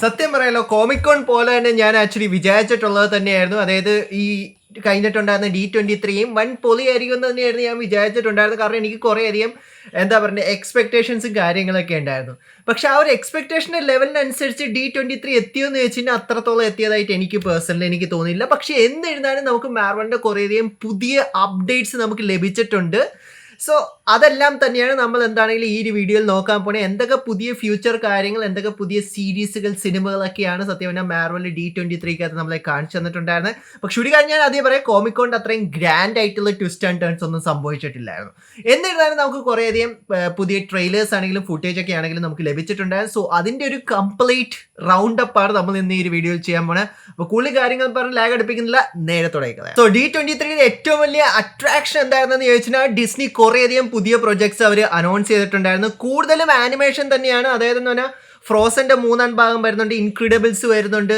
സത്യം പറയാലോ കോമിക്കോൺ പോലെ തന്നെ ഞാൻ ആക്ച്വലി വിചാരിച്ചിട്ടുള്ളത് തന്നെയായിരുന്നു. അതായത് ഈ കഴിഞ്ഞിട്ടുണ്ടായിരുന്ന D23യും വൻ പൊളിയായിരിക്കും എന്ന് തന്നെയായിരുന്നു ഞാൻ വിചാരിച്ചിട്ടുണ്ടായിരുന്നത്. കാരണം എനിക്ക് കുറേയധികം എന്താ പറയുക എക്സ്പെക്ടേഷൻസും കാര്യങ്ങളൊക്കെ ഉണ്ടായിരുന്നു. പക്ഷെ ആ ഒരു എക്സ്പെക്ടേഷൻ്റെ ലെവലിനനുസരിച്ച് D23 എത്തിയോന്ന് ചോദിച്ചു കഴിഞ്ഞാൽ അത്രത്തോളം എത്തിയതായിട്ട് എനിക്ക് പേഴ്സണലി എനിക്ക് തോന്നിയില്ല. പക്ഷെ എന്നിരുന്നാലും നമുക്ക് മാർവലിൻ്റെ കുറേയധികം പുതിയ അപ്ഡേറ്റ്സ് നമുക്ക് ലഭിച്ചിട്ടുണ്ട്. സോ അതെല്ലാം തന്നെയാണ് നമ്മൾ എന്താണെങ്കിലും ഈ ഒരു വീഡിയോയിൽ നോക്കാൻ പോണേ. എന്തൊക്കെ പുതിയ ഫ്യൂച്ചർ കാര്യങ്ങൾ, എന്തൊക്കെ പുതിയ സീരീസുകൾ, സിനിമകളൊക്കെയാണ് സത്യം പറഞ്ഞാൽ മാർവൽ D23 നമ്മളെ കാണിച്ചു തന്നിട്ടുണ്ടായിരുന്നത്. പക്ഷെ ഒരു കാര്യം ഞാൻ ആദ്യം പറയാം, കോമിക്കോണിൻ്റെ അത്രയും ഗ്രാൻഡ് ആയിട്ടുള്ള ട്വിസ്റ്റ് ആൻഡ് ടേൺസ് ഒന്നും സംഭവിച്ചിട്ടില്ലായിരുന്നു. എന്നിരുന്നാലും നമുക്ക് കുറേയധികം പുതിയ ട്രെയിലേഴ്സ് ആണെങ്കിലും ഫുട്ടേജ് ഒക്കെ ആണെങ്കിലും നമുക്ക് ലഭിച്ചിട്ടുണ്ടായിരുന്നു. സോ അതിൻ്റെ ഒരു കംപ്ലീറ്റ് റൗണ്ട് അപ്പാണ് നമ്മൾ ഇന്ന് ഈ ഒരു വീഡിയോയിൽ ചെയ്യാൻ പോണേ. അപ്പോൾ കൂടുതൽ കാര്യങ്ങൾ പറഞ്ഞ് ലാഗ് അടുപ്പിക്കുന്നില്ല, നേരെ തുടങ്ങിയത്. സോ D23 ഏറ്റവും വലിയ അട്രാക്ഷൻ എന്തായിരുന്നെന്ന് ചോദിച്ചാൽ ഡിസ്നി കുറേയധികം പുതിയ പ്രൊജക്ട്സ് അവർ അനൗൺസ് ചെയ്തിട്ടുണ്ടായിരുന്നു. കൂടുതലും ആനിമേഷൻ തന്നെയാണ്. അതായത് എന്ന് പറഞ്ഞാൽ ഫ്രോസന്റെ 3ാം ഭാഗം വരുന്നുണ്ട്, ഇൻക്രെഡിബിൾസ് വരുന്നുണ്ട്,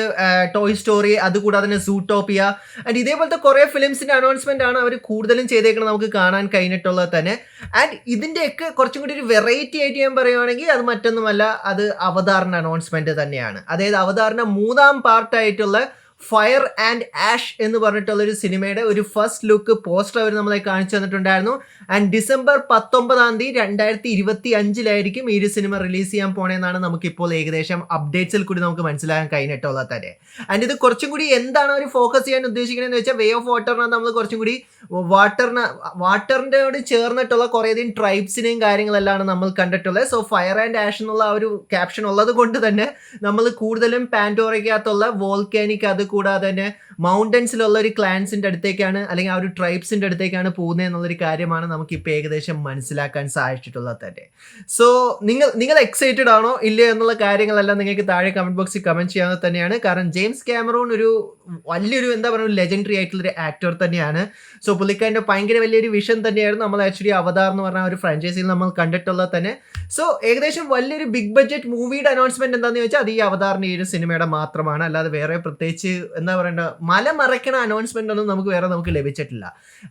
ടോയ് സ്റ്റോറി, അതുകൂടാതെ തന്നെ സൂട്ടോപ്പിയ ആൻഡ് ഇതേപോലത്തെ കുറേ ഫിലിംസിന്റെ അനൗൺസ്മെന്റ് ആണ് അവർ കൂടുതലും ചെയ്തേക്കുന്നത് നമുക്ക് കാണാൻ കഴിഞ്ഞിട്ടുള്ളത് തന്നെ. ആൻഡ് ഇതിന്റെയൊക്കെ കുറച്ചും കൂടി ഒരു വെറൈറ്റി ആയിട്ട് ഞാൻ പറയുവാണെങ്കിൽ അത് മറ്റൊന്നുമല്ല, അത് അവതാറിന്റെ അനൗൺസ്മെന്റ് തന്നെയാണ്. അതായത് അവതാറിന്റെ 3ാം പാർട്ടായിട്ടുള്ള ഫയർ ആൻഡ് ആഷ് എന്ന് പറഞ്ഞിട്ടുള്ള ഒരു സിനിമയുടെ ഒരു ഫസ്റ്റ് ലുക്ക് പോസ്റ്റർ അവർ നമ്മളെ കാണിച്ചു തന്നിട്ടുണ്ടായിരുന്നു. ആൻഡ് ഡിസംബർ 19 2025 ഈ ഒരു സിനിമ റിലീസ് ചെയ്യാൻ പോണേന്നാണ് നമുക്കിപ്പോൾ ഏകദേശം അപ്ഡേറ്റ്സിൽ കൂടി നമുക്ക് മനസ്സിലാക്കാൻ കഴിഞ്ഞിട്ടുള്ളത് തന്നെ. ആൻഡ് ഇത് കുറച്ചും കൂടി എന്താണ് അവർ ഫോക്കസ് ചെയ്യാൻ ഉദ്ദേശിക്കുന്നതെന്ന് വെച്ചാൽ വേ ഓഫ് വാട്ടറിനെ നമ്മൾ കുറച്ചും കൂടി വാട്ടറിൻ്റെ ചേർന്നിട്ടുള്ള കുറേയധികം ട്രൈബ്സിനെയും കാര്യങ്ങളെല്ലാം നമ്മൾ കണ്ടിട്ടുള്ളത്. സോ ഫയർ ആൻഡ് ആഷ് എന്നുള്ള ആ ഒരു ക്യാപ്ഷൻ ഉള്ളത് കൊണ്ട് തന്നെ നമ്മൾ കൂടുതലും പാൻഡോറയ്ക്കകത്തുള്ള വോൾക്കാനിക് അത് കൂടാതെ തന്നെ മൗണ്ടൻസിലുള്ള ഒരു ക്ലാൻസിന്റെ അടുത്തേക്കാണ് അല്ലെങ്കിൽ ആ ഒരു ട്രൈബ്സിന്റെ അടുത്തേക്കാണ് പോകുന്നത് എന്നുള്ളൊരു കാര്യമാണ് നമുക്കിപ്പോൾ ഏകദേശം മനസ്സിലാക്കാൻ സാധിച്ചിട്ടുള്ളത് തന്നെ. സോ നിങ്ങൾ എക്സൈറ്റഡ് ആണോ ഇല്ലയോ എന്നുള്ള കാര്യങ്ങളെല്ലാം നിങ്ങൾക്ക് താഴെ കമന്റ് ബോക്സിൽ കമന്റ് ചെയ്യാവുന്നത് തന്നെയാണ്. കാരണം ജെയിംസ് കാമറൂൺ ഒരു വലിയൊരു എന്താ പറയുക ലെജൻഡറി ആയിട്ടുള്ളൊരു ആക്ടർ തന്നെയാണ്. സോ പുള്ളിക്കാരൻ്റെ ഭയങ്കര വലിയൊരു വിഷൻ തന്നെയായിരുന്നു നമ്മൾ ആക്ച്വലി അവതാർ എന്ന് പറഞ്ഞ ഒരു ഫ്രാഞ്ചൈസിയിൽ നമ്മൾ കണ്ടിട്ടുള്ളത് തന്നെ. സോ ഏകദേശം വലിയൊരു ബിഗ് ബഡ്ജറ്റ് മൂവിയുടെ അനൗൺസ്മെന്റ് എന്താണെന്ന് ചോദിച്ചാൽ അത് ഈ അവതാറിന്റെ ഈ ഒരു സിനിമയുടെ മാത്രമാണ്. അല്ലാതെ വേറെ പ്രത്യേകിച്ച് എന്താ പറയേണ്ട മലമറയ്ക്കണ അനൗൺസ്മെന്റ് ഒന്നും നമുക്ക് ലഭിച്ചിട്ടില്ല.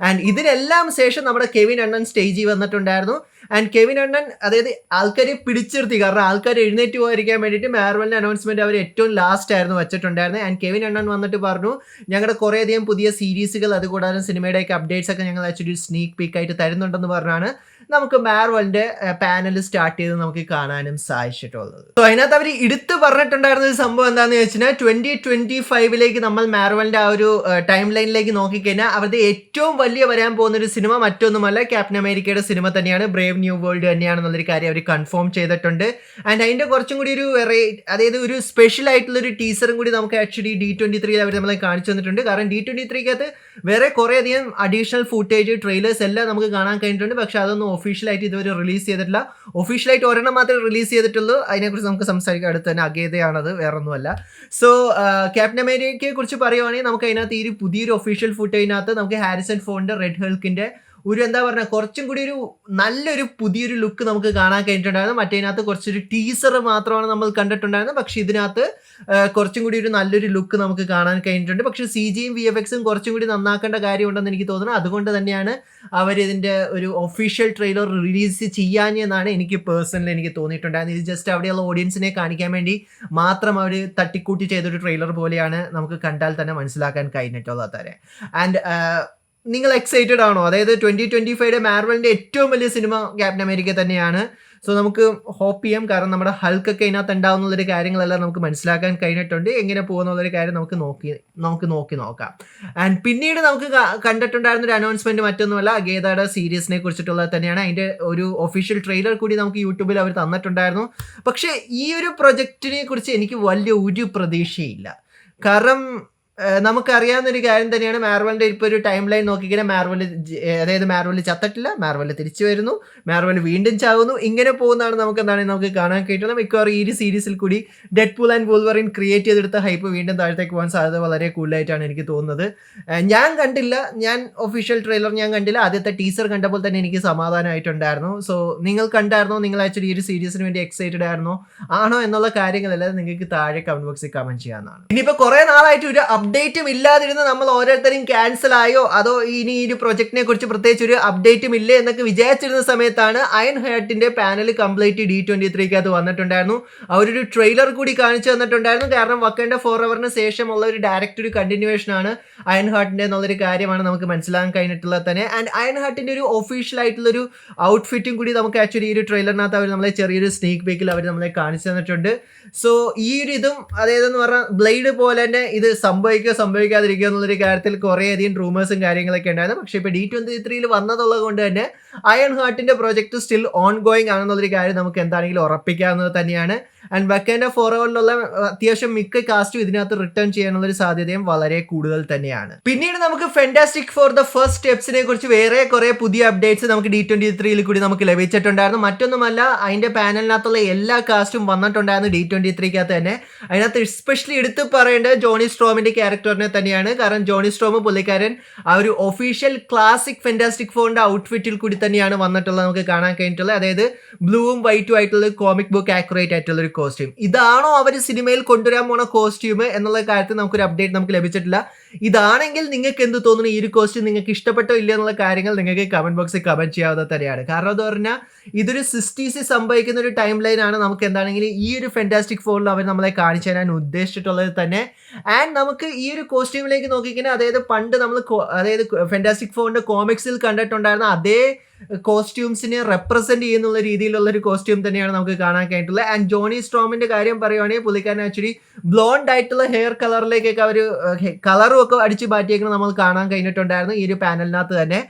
ആൻഡ് ഇതിനെല്ലാം ശേഷം നമ്മുടെ കെവിൻ അണ്ണൻ സ്റ്റേജിൽ വന്നിട്ടുണ്ടായിരുന്നു. ആൻഡ് കെവിൻ അണ്ണൻ അതായത് ആൾക്കാരെ പിടിച്ചിരുത്തി, കാരണം ആൾക്കാർ എഴുന്നേറ്റ് പോകാതിരിക്കാൻ വേണ്ടിയിട്ട് മാർവലിന്റെ അനൗൺസ്മെന്റ് അവർ ഏറ്റവും ലാസ്റ്റ് ആയിരുന്നു വെച്ചിട്ടുണ്ടായിരുന്നത്. ആൻഡ് കെവിൻ അണ്ണൻ വന്നിട്ട് പറഞ്ഞു ഞങ്ങളുടെ കുറേയധികം പുതിയ സീരീസുകൾ അതുകൂടാതെ സിനിമയുടെയൊക്കെ അപ്ഡേറ്റ്സ് ഒക്കെ ഞങ്ങൾ ആക്ച്വലി സ്നീക്ക് പീക്ക് ആയിട്ട് തരുന്നുണ്ടെന്ന് പറഞ്ഞാണ് നമുക്ക് മാർവലിന്റെ പാനൽ സ്റ്റാർട്ട് ചെയ്ത് നമുക്ക് കാണാനും സാധിച്ചിട്ടുള്ളത്. സോ അതിനകത്ത് അവർ എടുത്ത് പറഞ്ഞിട്ടുണ്ടായിരുന്ന ഒരു സംഭവം എന്താണെന്ന് വെച്ചാൽ 2025 നമ്മൾ മാർവലിന്റെ ആ ഒരു ടൈം ലൈനിലേക്ക് നോക്കിക്കഴിഞ്ഞാൽ അവരുടെ ഏറ്റവും വലിയ വരാൻ പോകുന്ന ഒരു സിനിമ മറ്റൊന്നുമല്ല ക്യാപ്റ്റൻ അമേരിക്കയുടെ സിനിമ തന്നെയാണ്, ബ്രേവ് ന്യൂ വേൾഡ് തന്നെയാണെന്നുള്ളൊരു കാര്യം അവർ കൺഫേം ചെയ്തിട്ടുണ്ട്. ആൻഡ് അതിന്റെ കുറച്ചും കൂടി ഒരു അതായത് ഒരു സ്പെഷ്യൽ ആയിട്ടുള്ള ഒരു ടീസറും കൂടി നമുക്ക് ആക്ച്വലി D23 അവർ നമ്മളെ കാണിച്ചു തന്നിട്ടുണ്ട്. കാരണം D23 വേറെ കുറേയധികം അഡീഷണൽ ഫുട്ടേജ് ട്രെയിലേഴ്സ് എല്ലാം നമുക്ക് കാണാൻ കഴിഞ്ഞിട്ടുണ്ട്. പക്ഷെ അതൊന്നും ഒഫീഷ്യലായിട്ട് ഇതുവരെ റിലീസ് ചെയ്തിട്ടില്ല. ഒഫീഷ്യലായിട്ട് ഒരെണ്ണം മാത്രമേ റിലീസ് ചെയ്തിട്ടുള്ളൂ. അതിനെക്കുറിച്ച് നമുക്ക് സംസാരിക്കാം അടുത്ത് തന്നെ. അഗേതയാണത്, വേറൊന്നുമല്ല. സോ ക്യാപ്റ്റൻ അമേരിക്കയെ കുറിച്ച് പറയുവാണെങ്കിൽ നമുക്ക് അതിനകത്ത് ഈ പുതിയൊരു ഒഫീഷ്യൽ ഫുട്ടേജിനകത്ത് നമുക്ക് ഹാരിസൺ ഫോർഡിന്റെ റെഡ് ഹൾക്കിന്റെ ഒരു എന്താ പറയുക കുറച്ചും കൂടി ഒരു നല്ലൊരു പുതിയൊരു ലുക്ക് നമുക്ക് കാണാൻ കഴിഞ്ഞിട്ടുണ്ടായിരുന്നു. മറ്റേതിനകത്ത് കുറച്ചൊരു ടീസർ മാത്രമാണ് നമ്മൾ കണ്ടിട്ടുണ്ടായിരുന്നത്. പക്ഷെ ഇതിനകത്ത് കുറച്ചും കൂടി ഒരു നല്ലൊരു ലുക്ക് നമുക്ക് കാണാൻ കഴിഞ്ഞിട്ടുണ്ട്. പക്ഷെ CGയും VFXും കുറച്ചും കൂടി നന്നാക്കേണ്ട കാര്യമുണ്ടെന്ന് എനിക്ക് തോന്നുന്നു. അതുകൊണ്ട് തന്നെയാണ് അവരിതിൻ്റെ ഒരു ഒഫീഷ്യൽ ട്രെയിലർ റിലീസ് ചെയ്യാഞ്ഞെന്നാണ് എനിക്ക് പേഴ്സണലി എനിക്ക് തോന്നിയിട്ടുണ്ടായിരുന്നത്. ഇത് ജസ്റ്റ് അവിടെയുള്ള ഓഡിയൻസിനെ കാണിക്കാൻ വേണ്ടി മാത്രം അവർ തട്ടിക്കൂട്ടി ചെയ്തൊരു ട്രെയിലർ പോലെയാണ് നമുക്ക് കണ്ടാൽ തന്നെ മനസ്സിലാക്കാൻ കഴിഞ്ഞിട്ടുള്ളത് തന്നെ. ആൻഡ് നിങ്ങൾ എക്സൈറ്റഡ് ആണോ? അതായത് 2025 മാർവലിൻ്റെ ഏറ്റവും വലിയ സിനിമ ക്യാപ്റ്റൻ അമേരിക്ക തന്നെയാണ്. സോ നമുക്ക് ഹോപ്പ് ചെയ്യാം. കാരണം നമ്മുടെ ഹൾക്കൊക്കെ ഇതിനകത്ത് ഉണ്ടാവുന്നുള്ളൊരു കാര്യങ്ങളെല്ലാം നമുക്ക് മനസ്സിലാക്കാൻ കഴിഞ്ഞിട്ടുണ്ട്. എങ്ങനെ പോകുന്നുള്ളൊരു കാര്യം നമുക്ക് നോക്കാം. ആൻഡ് പിന്നീട് നമുക്ക് കണ്ടിട്ടുണ്ടായിരുന്ന ഒരു അനൗൺസ്മെന്റ് മറ്റൊന്നുമല്ല അഗേതയുടെ സീരീസിനെ കുറിച്ചിട്ടുള്ളത് തന്നെയാണ്. അതിൻ്റെ ഒരു ഒഫീഷ്യൽ ട്രെയിലർ കൂടി നമുക്ക് യൂട്യൂബിൽ അവർ തന്നിട്ടുണ്ടായിരുന്നു. പക്ഷേ ഈ ഒരു പ്രൊജക്റ്റിനെ കുറിച്ച് എനിക്ക് വലിയ ഒരു പ്രതീക്ഷയില്ല. കാരണം നമുക്കറിയാവുന്നൊരു കാര്യം തന്നെയാണ് മാർവലിൻ്റെ ഇപ്പോൾ ഒരു ടൈം ലൈൻ നോക്കിക്കഴിഞ്ഞാൽ മാർവൽ ചത്തിട്ടില്ല, മാർവൽ തിരിച്ചു വരുന്നു, മാർവൽ വീണ്ടും ചാവുന്നു, ഇങ്ങനെ പോകുന്നതാണ് നമുക്ക് കാണാൻ കഴിയുന്നത്. മിക്കവാറും ഈ ഒരു സീരീസിൽ കൂടി ഡെഡ്പൂൾ ആൻഡ് വോൾവറിൻ ക്രിയേറ്റ് ചെയ്തെടുത്ത ഹൈപ്പ് വീണ്ടും താഴത്തേക്ക് പോകാൻ സാധ്യത വളരെ കൂടുതലായിട്ടാണ് എനിക്ക് തോന്നുന്നത്. ഞാൻ ഒഫീഷ്യൽ ട്രെയിലർ കണ്ടില്ല. ആദ്യത്തെ ടീസർ കണ്ടപ്പോൾ തന്നെ എനിക്ക് സമാധാനമായിട്ടുണ്ടായിരുന്നു. സോ നിങ്ങൾ കണ്ടായിരുന്നോ? നിങ്ങൾ ആക്ച്വലി ഈ ഒരു സീരീസിന് വേണ്ടി എക്സൈറ്റഡ് ആണോ എന്നുള്ള കാര്യങ്ങളെല്ലാം നിങ്ങൾക്ക് താഴെ കമന്റ് ബോക്സിൽ കമന്റ് ചെയ്യാവുന്നതാണ്. ഇനിയിപ്പോൾ കുറേ നാളായിട്ട് ഒരു അപ്ഡേറ്റും ഇല്ലാതിരുന്ന് നമ്മൾ ഓരോരുത്തരും ക്യാൻസൽ ആയോ അതോ ഇനി ഈ ഒരു പ്രൊജക്ടിനെ കുറിച്ച് പ്രത്യേകിച്ച് ഒരു അപ്ഡേറ്റും ഇല്ലേ എന്നൊക്കെ വിചാരിച്ചിരുന്ന സമയത്താണ് അയൺ ഹാർട്ടിന്റെ പാനൽ കംപ്ലീറ്റ് D23 വന്നിട്ടുണ്ടായിരുന്നു. അവരൊരു ട്രെയിലർ കൂടി കാണിച്ചു തന്നിട്ടുണ്ടായിരുന്നു. കാരണം വക്കണ്ട ഫോർ എവറിന് ശേഷമുള്ള ഒരു ഡയറക്റ്റ് ഒരു കണ്ടിന്യൂവേഷൻ ആണ് അയൺ ഹാർട്ടിന്റെ എന്നുള്ളൊരു കാര്യമാണ് നമുക്ക് മനസ്സിലാക്കാൻ കഴിഞ്ഞിട്ടുള്ളത് തന്നെ. ആൻഡ് അയൺ ഹാർട്ടിന്റെ ഒരു ഒഫീഷ്യൽ ആയിട്ടുള്ള ഒരു ഔട്ട്ഫിറ്റും കൂടി നമുക്ക് ആക്ച്വലി ഈ ഒരു ട്രെയിലറിനകത്ത് അവർ നമ്മളെ ചെറിയൊരു സ്നീക്ക് പീക്കിൽ അവർ നമ്മളെ കാണിച്ചു തന്നിട്ടുണ്ട്. സോ ഈ ഒരു ഇതും അതായതെന്ന് പറഞ്ഞാൽ ബ്ലേഡ് പോലെ തന്നെ ഇത് സംഭവിക്കാതിരിക്കുക എന്നുള്ളൊരു കാര്യത്തിൽ കുറേയധികം റൂമേഴ്സും കാര്യങ്ങളൊക്കെ ഉണ്ടായിരുന്നു. പക്ഷേ ഇപ്പോൾ D23 വന്നതുള്ളത് കൊണ്ട് തന്നെ അയൺ ഹാർട്ടിന്റെ പ്രോജക്റ്റ് സ്റ്റിൽ ഓൺ ഗോയിങ് ആണെന്നുള്ളൊരു കാര്യം നമുക്ക് എന്താണെങ്കിലും ഉറപ്പിക്കാവുന്നത് തന്നെയാണ്. ആൻഡ് വക്കൻഡ ഫോർ എവറിലുള്ള അത്യാവശ്യം മിക്ക കാസ്റ്റും ഇതിനകത്ത് റിട്ടേൺ ചെയ്യാനുള്ള ഒരു സാധ്യതയും വളരെ കൂടുതൽ തന്നെയാണ്. പിന്നീട് നമുക്ക് ഫാന്റാസ്റ്റിക് ഫോർ ദ ഫസ്റ്റ് സ്റ്റെപ്സിനെ കുറിച്ച് വേറെ കുറെ പുതിയ അപ്ഡേറ്റ്സ് നമുക്ക് D23 കൂടി നമുക്ക് ലഭിച്ചിട്ടുണ്ടായിരുന്നു. മറ്റൊന്നുമല്ല, അതിന്റെ പാനലിനകത്തുള്ള എല്ലാ കാസ്റ്റും വന്നിട്ടുണ്ടായിരുന്നു D23 തന്നെ. അതിനകത്ത് എസ്പെഷ്യലി എടുത്ത് പറയേണ്ടത് ജോണി സ്ട്രോമിന്റെ ക്യാരക്ടറിനെ തന്നെയാണ്. കാരണം ജോണി സ്ട്രോം പുള്ളിക്കാരൻ ആ ഒരു ഒഫീഷ്യൽ ക്ലാസിക് ഫാന്റാസ്റ്റിക് ഫോറിന്റെ ഔട്ട്ഫിറ്റിൽ കൂടി തന്നെയാണ് വന്നിട്ടുള്ളത് നമുക്ക് കാണാൻ കഴിഞ്ഞിട്ടുള്ളത്. അതായത് ബ്ലൂവും വൈറ്റും ആയിട്ടുള്ള കോമിക് ബുക്ക് ആക്യുറേറ്റ് ആയിട്ടുള്ള ഒരു കോസ്റ്റ്യൂം. ഇതാണോ അവർ സിനിമയിൽ കൊണ്ടുവരാൻ പോണ കോസ്റ്റ്യൂം എന്നുള്ള കാര്യത്തിൽ നമുക്കൊരു അപ്ഡേറ്റ് നമുക്ക് ലഭിച്ചിട്ടില്ല. ഇതാണെങ്കിൽ നിങ്ങൾക്ക് എന്ത് തോന്നുന്നു, ഈ ഒരു കോസ്റ്റ്യൂം നിങ്ങൾക്ക് ഇഷ്ടപ്പെട്ടോ ഇല്ല എന്നുള്ള കാര്യങ്ങൾ നിങ്ങൾക്ക് കമന്റ് ബോക്സിൽ കമന്റ് ചെയ്യാവുന്നത് തന്നെയാണ്. കാരണം എന്ന് പറഞ്ഞാൽ ഇതൊരു 60s സംഭവിക്കുന്ന ഒരു ടൈം ലൈൻ ആണ് നമുക്ക് എന്താണെങ്കിലും ഈ ഒരു ഫാന്റാസ്റ്റിക് ഫോറിൽ അവർ നമ്മളെ കാണിച്ചു തരാൻ ഉദ്ദേശിച്ചിട്ടുള്ളത് തന്നെ. ആൻഡ് നമുക്ക് ഈ ഒരു കോസ്റ്റ്യൂമിലേക്ക് നോക്കിക്കഴിഞ്ഞാൽ അതായത് പണ്ട് നമ്മൾ അതായത് ഫാന്റാസ്റ്റിക് ഫോറിന്റെ കോമിക്സിൽ കണ്ടിട്ടുണ്ടായിരുന്ന അതേ കോസ്റ്റ്യൂംസിനെ റെപ്രസെന്റ് ചെയ്യുന്നുള്ള രീതിയിലുള്ള ഒരു കോസ്റ്റ്യൂം തന്നെയാണ് നമുക്ക് കാണാൻ കഴിഞ്ഞിട്ടുള്ളത്. ആൻഡ് ജോണി സ്ട്രോമിന്റെ കാര്യം പറയുവാണെങ്കിൽ പുള്ളിക്കാരൻ ആക്ച്വലി ബ്ലോണ്ട് ആയിട്ടുള്ള ഹെയർ കളറിലേക്കൊക്കെ അവർ കളറും ഒക്കെ അടിച്ചു മാറ്റിയേക്കുന്നത് നമ്മൾ കാണാൻ കഴിഞ്ഞിട്ടുണ്ടായിരുന്നു ഈ ഒരു പാനലിനകത്ത് തന്നെ.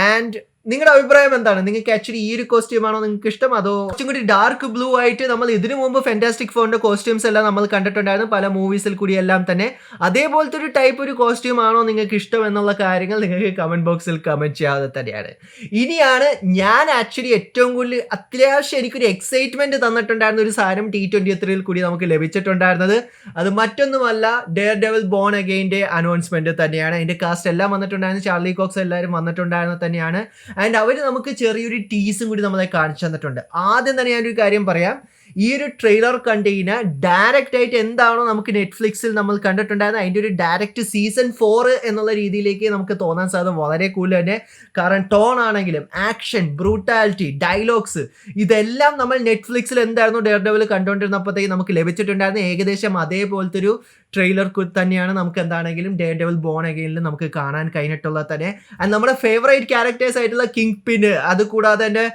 ആൻഡ് നിങ്ങളുടെ അഭിപ്രായം എന്താണ്? നിങ്ങൾക്ക് ആക്ച്വലി ഈ ഒരു കോസ്റ്റ്യൂം ആണോ നിങ്ങൾക്ക് ഇഷ്ടം, അതോ കുറച്ചും കൂടി ഡാർക്ക് ബ്ലൂ ആയിട്ട് നമ്മൾ ഇതിനു മുമ്പ് ഫാന്റാസ്റ്റിക് ഫോറിന്റെ കോസ്റ്റ്യൂംസ് എല്ലാം നമ്മൾ കണ്ടിട്ടുണ്ടായിരുന്നു പല മൂവീസിൽ കൂടി എല്ലാം തന്നെ. അതേപോലത്തെ ഒരു ടൈപ്പ് ഒരു കോസ്റ്റ്യൂം ആണോ നിങ്ങൾക്ക് ഇഷ്ടം എന്നുള്ള കാര്യങ്ങൾ നിങ്ങൾക്ക് കമന്റ് ബോക്സിൽ കമന്റ് ചെയ്യാതെ തന്നെയാണ്. ഇനിയാണ് ഞാൻ ആക്ച്വലി ഏറ്റവും കൂടുതൽ അത്യാവശ്യം എനിക്കൊരു എക്സൈറ്റ്മെന്റ് തന്നിട്ടുണ്ടായിരുന്ന ഒരു സാധനം D23 കൂടി നമുക്ക് ലഭിച്ചിട്ടുണ്ടായിരുന്നത്. അത് മറ്റൊന്നുമല്ല, ഡെയർ ഡെവിൾ ബോൺ അഗെയിന്റെ അനൗൺസ്മെന്റ് തന്നെയാണ്. അതിന്റെ കാസ്റ്റ് എല്ലാം വന്നിട്ടുണ്ടായിരുന്നു, ചാർലി കോക്സ് എല്ലാവരും വന്നിട്ടുണ്ടായിരുന്നത് തന്നെയാണ്. ആൻഡ് അവർ നമുക്ക് ചെറിയൊരു ടീസും കൂടി നമ്മളെ കാണിച്ചു തന്നിട്ടുണ്ട്. ആദ്യം തന്നെ ഞാനൊരു കാര്യം പറയാം, ഈ ഒരു ട്രെയിലർ കണ്ടുകഴിഞ്ഞാൽ ഡയറക്റ്റ് ആയിട്ട് എന്താണോ നമുക്ക് നെറ്റ്ഫ്ലിക്സിൽ നമ്മൾ കണ്ടിട്ടുണ്ടായിരുന്നത് അതിൻ്റെ ഒരു ഡയറക്റ്റ് സീസൺ 4 എന്നുള്ള രീതിയിലേക്ക് നമുക്ക് തോന്നാൻ സാധ്യത വളരെ കൂടുതൽ തന്നെ. കാരണം ടോൺ ആണെങ്കിലും ആക്ഷൻ, ബ്രൂട്ടാലിറ്റി, ഡയലോഗ്സ് ഇതെല്ലാം നമ്മൾ നെറ്റ്ഫ്ലിക്സിൽ എന്തായിരുന്നു ഡെയർ ഡെവിൾ കണ്ടുകൊണ്ടിരുന്നപ്പോഴത്തേക്ക് നമുക്ക് ലഭിച്ചിട്ടുണ്ടായിരുന്നു. ഏകദേശം അതേപോലത്തെ ഒരു ട്രെയിലർ തന്നെയാണ് നമുക്ക് എന്താണെങ്കിലും ഡെയർ ഡെവിൾ ബോൺ അഗെയിനിൽ നമുക്ക് കാണാൻ കഴിഞ്ഞിട്ടുള്ളത് തന്നെ. ആൻഡ് നമ്മുടെ ഫേവറേറ്റ് ക്യാരക്ടേഴ്സ് ആയിട്ടുള്ള കിങ് പിൻ, അതുകൂടാതെ തന്നെ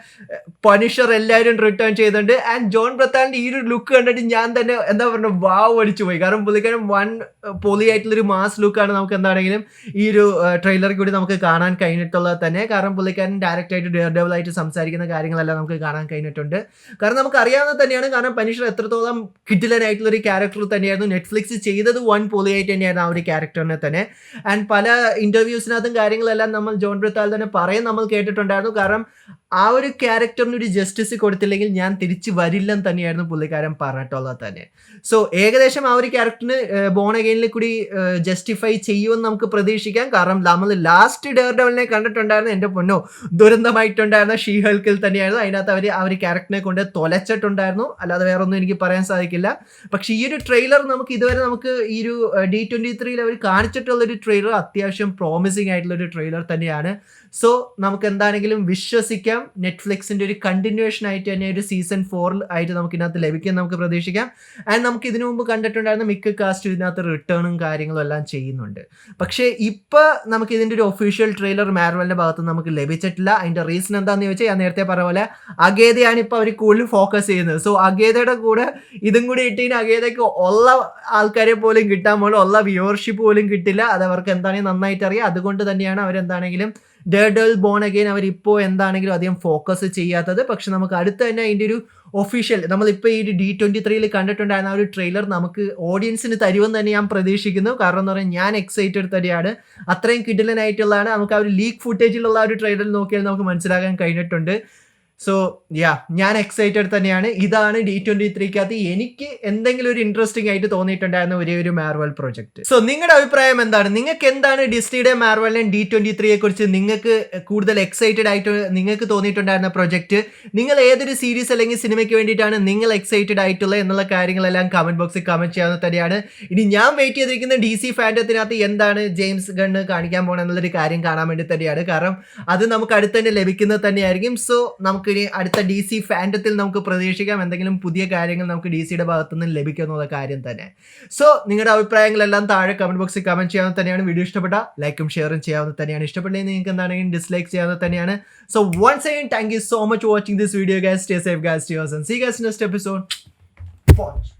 പണിഷർ എല്ലാവരും റിട്ടേൺ ചെയ്തിട്ടുണ്ട്. ആൻഡ് ജോൺ ബ്രത്താലിന്റെ ഈ ഒരു ലുക്ക് കണ്ടിട്ട് ഞാൻ തന്നെ എന്താ പറയുക വാവ് അടിച്ചു പോയി. കാരണം പുള്ളിക്കാരൻ പൊളി ആയിട്ടുള്ളൊരു മാസ് ലുക്കാണ് നമുക്ക് എന്താണെങ്കിലും ഈ ഒരു ട്രെയിലറിൽ കൂടി നമുക്ക് കാണാൻ കഴിഞ്ഞിട്ടുള്ളത് തന്നെ. കാരണം പുള്ളിക്കാരൻ ഡയറക്റ്റ് ആയിട്ട് ഡെയർ ഡെവിൾ ആയിട്ട് സംസാരിക്കുന്ന കാര്യങ്ങളെല്ലാം നമുക്ക് കാണാൻ കഴിഞ്ഞിട്ടുണ്ട്. കാരണം നമുക്ക് അറിയാവുന്നത് തന്നെയാണ്, കാരണം പണിഷർ എത്രത്തോളം കിഡിലനായിട്ടുള്ള ഒരു ക്യാരക്ടർ തന്നെയായിരുന്നു. നെറ്റ്ഫ്ലിക്സ് ചെയ്തത് പൊളിയായിട്ട് തന്നെയായിരുന്നു ആ ഒരു ക്യാരക്ടറിനെ തന്നെ. ആൻഡ് പല ഇന്റർവ്യൂസിനകത്തും കാര്യങ്ങളെല്ലാം നമ്മൾ ജോൺ ബ്രത്താൽ തന്നെ പറയും നമ്മൾ കേട്ടിട്ടുണ്ടായിരുന്നു. കാരണം ആ ഒരു ക്യാരക്ടറിന് ഒരു ജസ്റ്റിസ് കൊടുത്തില്ലെങ്കിൽ ഞാൻ തിരിച്ചു വരില്ലെന്ന് തന്നെയായിരുന്നു പുള്ളിക്കാരൻ പറഞ്ഞിട്ടുള്ളത് തന്നെ. സോ ഏകദേശം ആ ഒരു ക്യാരക്ടറിന് ബോൺ അഗെയിനിൽ കൂടി ജസ്റ്റിഫൈ ചെയ്യുമെന്ന് നമുക്ക് പ്രതീക്ഷിക്കാം. കാരണം നമ്മൾ ലാസ്റ്റ് ഡെയർ ഡെവിളിനെ കണ്ടിട്ടുണ്ടായിരുന്നു, എൻ്റെ പൊന്നോ ദുരന്തമായിട്ടുണ്ടായിരുന്ന ഷീ ഹൾക്കിൽ തന്നെയായിരുന്നു. അതിനകത്ത് അവർ ആ ഒരു ക്യാരക്ടറിനെ കൊണ്ട് തൊലച്ചിട്ടുണ്ടായിരുന്നു, അല്ലാതെ വേറെ ഒന്നും എനിക്ക് പറയാൻ സാധിക്കില്ല. പക്ഷേ ഈ ഒരു ട്രെയിലർ നമുക്ക് ഇതുവരെ നമുക്ക് ഈ ഒരു D23 അവർ കാണിച്ചിട്ടുള്ളൊരു ട്രെയിലർ അത്യാവശ്യം പ്രോമിസിങ് ആയിട്ടുള്ളൊരു ട്രെയിലർ തന്നെയാണ്. സോ നമുക്ക് എന്താണെങ്കിലും വിശ്വസിക്കാം നെറ്റ്ഫ്ലിക്സിൻ്റെ ഒരു കണ്ടിന്യൂവേഷൻ ആയിട്ട് തന്നെ ഒരു സീസൺ 4 ആയിട്ട് നമുക്ക് ഇതിനകത്ത് ലഭിക്കും നമുക്ക് പ്രതീക്ഷിക്കാം. ആൻഡ് നമുക്ക് ഇതിനു മുമ്പ് കണ്ടിട്ടുണ്ടായിരുന്ന മിക്ക കാസ്റ്റ് ഇതിനകത്ത് റിട്ടേണും കാര്യങ്ങളും എല്ലാം ചെയ്യുന്നുണ്ട്. പക്ഷേ ഇപ്പോൾ നമുക്ക് ഇതിൻ്റെ ഒരു ഒഫീഷ്യൽ ട്രെയിലർ മാർവലിൻ്റെ ഭാഗത്ത് നമുക്ക് ലഭിച്ചിട്ടില്ല. അതിൻ്റെ റീസൺ എന്താണെന്ന് ചോദിച്ചാൽ ഞാൻ നേരത്തെ പറഞ്ഞ പോലെ അഗേതയാണ് ഇപ്പോൾ അവർ കൂടുതൽ ഫോക്കസ് ചെയ്യുന്നത്. സോ അഗേതയുടെ കൂടെ ഇതും കൂടി ഇട്ടതിന് അഗേതയ്ക്ക് ഉള്ള ആൾക്കാരെ പോലും കിട്ടാൻ പോലും ഉള്ള വ്യൂവർഷിപ്പ് പോലും കിട്ടില്ല. അത് അവർക്ക് എന്താണെങ്കിലും നന്നായിട്ട് അറിയാം. അതുകൊണ്ട് തന്നെയാണ് അവരെന്താണെങ്കിലും ഡെയർ ഡെവിൾ ബോൺ അഗെയിൻ അവരിപ്പോൾ എന്താണെങ്കിലും അധികം ഫോക്കസ് ചെയ്യാത്തത്. പക്ഷെ നമുക്ക് അടുത്ത് തന്നെ അതിൻ്റെ ഒരു ഒഫീഷ്യൽ നമ്മളിപ്പോൾ ഈ D23 കണ്ടിട്ടുണ്ടായിരുന്ന ആ ഒരു ട്രെയിലർ നമുക്ക് ഓഡിയൻസിന് തരുമെന്ന് തന്നെ ഞാൻ പ്രതീക്ഷിക്കുന്നു. കാരണം എന്ന് പറഞ്ഞാൽ ഞാൻ എക്സൈറ്റഡ് തന്നെയാണ്. അത്രയും കിഡിലനായിട്ടുള്ളതാണ്. നമുക്ക് ആ ഒരു ലീക്ക് ഫുട്ടേജിലുള്ള ഒരു ട്രെയിലർ നോക്കിയാൽ നമുക്ക് മനസ്സിലാക്കാൻ കഴിഞ്ഞിട്ടുണ്ട്. സോ ഞാൻ എക്സൈറ്റഡ് തന്നെയാണ്. ഇതാണ് D23 എനിക്ക് എന്തെങ്കിലും ഒരു ഇൻട്രസ്റ്റിംഗ് ആയിട്ട് തോന്നിയിട്ടുണ്ടായിരുന്ന ഒരേ ഒരു മാർവൽ പ്രൊജക്ട്. സോ നിങ്ങളുടെ അഭിപ്രായം എന്താണ്? നിങ്ങൾക്ക് എന്താണ് ഡിസ്നിയുടെ മാർവലിനെ D23 കുറിച്ച് നിങ്ങൾക്ക് കൂടുതൽ എക്സൈറ്റഡ് ആയിട്ട് നിങ്ങൾക്ക് തോന്നിയിട്ടുണ്ടായിരുന്ന പ്രൊജക്ട്? നിങ്ങൾ ഏതൊരു സീരീസ് അല്ലെങ്കിൽ സിനിമയ്ക്ക് വേണ്ടിയിട്ടാണ് നിങ്ങൾ എക്സൈറ്റഡ് ആയിട്ടുള്ളത് എന്നുള്ള കാര്യങ്ങളെല്ലാം കമന്റ് ബോക്സിൽ കമന്റ് ചെയ്യാവുന്ന തന്നെയാണ്. ഇനി ഞാൻ വെയിറ്റ് ചെയ്തിരിക്കുന്ന DC ഫാൻഡത്തിനകത്ത് എന്താണ് ജെയിംസ് ഗണ്ണ് കാണിക്കാൻ പോകണം എന്നുള്ളൊരു കാര്യം കാണാൻ വേണ്ടി തന്നെയാണ്. കാരണം അത് നമുക്ക് അടുത്ത് തന്നെ ലഭിക്കുന്നത് തന്നെയായിരിക്കും. സോ നമുക്ക് അടുത്ത DC ഫാൻഡത്തിൽ നമുക്ക് പ്രതീക്ഷിക്കാം എന്തെങ്കിലും പുതിയ കാര്യങ്ങൾ നമുക്ക് DCയുടെ ഭാഗത്തു നിന്ന് ലഭിക്കും എന്നുള്ള കാര്യം തന്നെ. സോ നിങ്ങളുടെ അഭിപ്രായങ്ങളെല്ലാം താഴെ കമന്റ് ബോക്സിൽ കമന്റ് ചെയ്യാവുന്ന തന്നെയാണ്. വീഡിയോ ഇഷ്ടപ്പെട്ട ലൈക്കും ഷെയറും ചെയ്യാവുന്ന തന്നെയാണ്. ഇഷ്ടപ്പെട്ടില്ലെങ്കിൽ നിങ്ങൾക്ക് എന്താണെങ്കിലും ഡിസ്ലൈക്ക് ചെയ്യാവുന്ന തന്നെയാണ്. So once again, thank you so much for watching this video guys. Stay safe guys, stay awesome. See you guys in next episode.